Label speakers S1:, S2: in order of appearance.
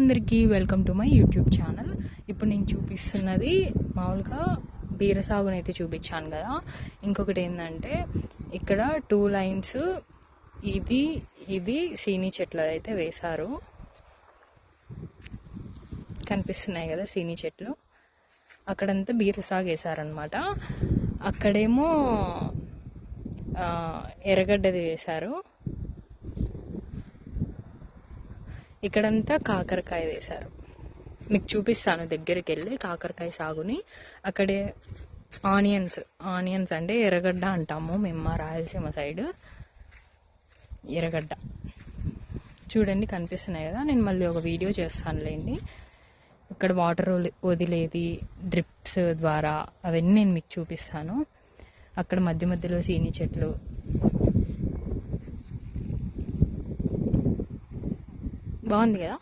S1: అందరికీ welcome to my YouTube channel. ఇప్పుడు నేను చూపిస్తున్నది మామూలుగా బీర సాగునైతే చూపించాను కదా. ఇంకొకటి ఏంటంటే ఇక్కడ 2 లైన్స్ ఇది సీనీ చెట్లు అయితే వేశారు. కనిపిస్తున్నాయి కదా సీనీ చెట్లు. అక్కడంతా బీర సాగు వేశారనమాట. అక్కడేమో ఎర్రగడ్డది వేశారు. ఇక్కడంతా కాకరకాయ వేశారు. మీకు చూపిస్తాను దగ్గరికి వెళ్ళి కాకరకాయ సాగుని. అక్కడే ఆనియన్స్ అంటే ఎర్రగడ్డ అంటాము మేము మా రాయలసీమ సైడ్. ఎర్రగడ్డ చూడండి కనిపిస్తున్నాయి కదా. నేను మళ్ళీ ఒక వీడియో చేస్తానులేండి. ఇక్కడ వాటర్ వదిలేది డ్రిప్స్ ద్వారా అవన్నీ నేను మీకు చూపిస్తాను. అక్కడ మధ్య మధ్యలో సీని చెట్లు. బాగుంది కదా.